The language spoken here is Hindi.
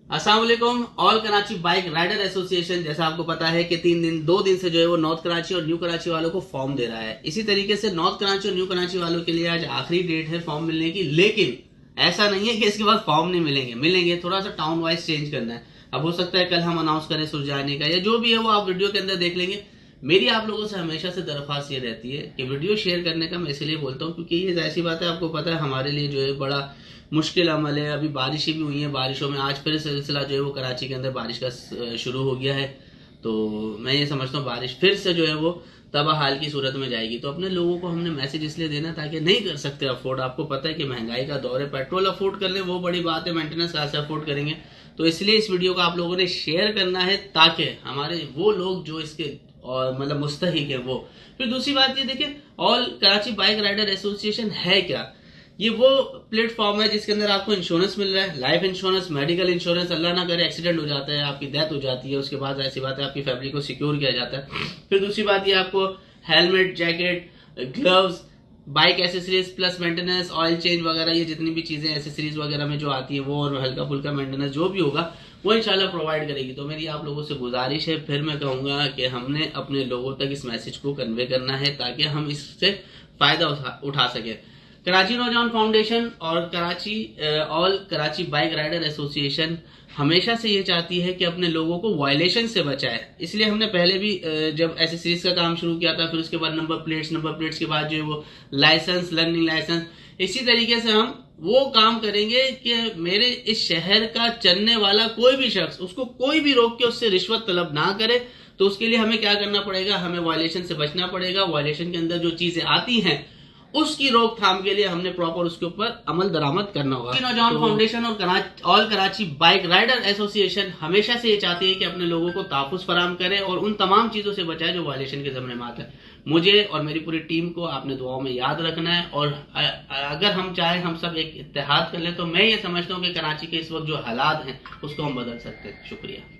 अस्सलाम वालेकुम। All Karachi bike rider association, जैसा आपको पता है कि 2 दिन से जो है वो नॉर्थ कराची और न्यू कराची वालों को फॉर्म दे रहा है। इसी तरीके से नॉर्थ कराची और न्यू कराची वालों के लिए आज आखिरी डेट है फॉर्म मिलने की, लेकिन ऐसा नहीं है कि इसके बाद फॉर्म नहीं मिलेंगे। थोड़ा सा टाउन वाइज चेंज करना है। अब हो सकता है कल हम अनाउंस करें सुरजाने का, या जो भी है वो आप वीडियो के अंदर देख लेंगे। मेरी आप लोगों से हमेशा से दरख्वास्त ये रहती है कि वीडियो शेयर करने का मैं इसलिए बोलता हूँ क्योंकि ये ऐसी बात है, आपको पता है हमारे लिए जो है बड़ा मुश्किल अमल है। अभी बारिशें भी हुई हैं, बारिशों में आज फिर सिलसिला जो है वो कराची के अंदर बारिश का शुरू हो गया है। तो मैं ये समझता हूँ बारिश फिर से जो है वो तबाह हाल की सूरत में जाएगी। तो अपने लोगों को हमने मैसेज इसलिए देना ताकि नहीं कर सकते अफोर्ड, आपको पता है कि महंगाई का दौर है, पेट्रोल अफोर्ड कर ले वो बड़ी बात है, मेंटेनेंस कहाँ से अफोर्ड करेंगे। तो इसलिए इस वीडियो को आप लोगों ने शेयर करना है ताकि हमारे वो लोग जो इसके और मतलब मुस्तहिक है वो। फिर दूसरी बात ये देखिए, all Karachi bike rider association है क्या? ये वो प्लेटफॉर्म है जिसके अंदर आपको इंश्योरेंस मिल रहा है, लाइफ इंश्योरेंस, मेडिकल इंश्योरेंस। अल्लाह ना करे एक्सीडेंट हो जाता है, आपकी डेथ हो जाती है, उसके बाद ऐसी बात है आपकी फैमिली को सिक्योर किया जाता है। फिर दूसरी बात ये आपको helmet, jacket, gloves, bike accessories plus maintenance, oil change वगैरह, ये जितनी भी चीजें एसेसरीज वगैरह में जो आती है वो, और हल्का फुल्का मेंटेनेंस जो भी होगा वो इंशाल्लाह प्रोवाइड करेगी। तो मेरी आप लोगों से गुजारिश है, फिर मैं कहूंगा कि हमने अपने लोगों तक इस मैसेज को कन्वे करना है ताकि हम इससे फायदा उठा सके। कराची नौजवान फाउंडेशन और all Karachi bike rider association हमेशा से ये चाहती है कि अपने लोगों को वायलेशन से बचाए। इसलिए हमने पहले भी जब एसेसरीज का काम शुरू किया था, फिर उसके बाद नंबर प्लेट्स के बाद जो है वो लाइसेंस, लर्निंग लाइसेंस, इसी तरीके से हम वो काम करेंगे कि मेरे इस शहर का चलने वाला कोई भी शख्स, उसको कोई भी रोक के उससे रिश्वत तलब ना करे। तो उसके लिए हमें क्या करना पड़ेगा, हमें वायलेशन से बचना पड़ेगा। वायलेशन के अंदर जो चीजें आती हैं उसकी रोकथाम के लिए हमने प्रॉपर उसके ऊपर अमल दरामद करना होगा। नौजवान फाउंडेशन और all Karachi bike rider association हमेशा से ये चाहती है कि अपने लोगों को तहफ़्फ़ुज़ फराहम करे और उन तमाम चीजों से बचाए जो वायलेशन के ज़मन है। मुझे और मेरी पूरी टीम को आपने दुआओं में याद रखना है, और अगर हम चाहें हम सब एक इत्तेहाद कर ले तो मैं ये समझता हूँ कि कराची के इस वक्त जो हालात हैं उसको हम बदल सकते हैं। शुक्रिया।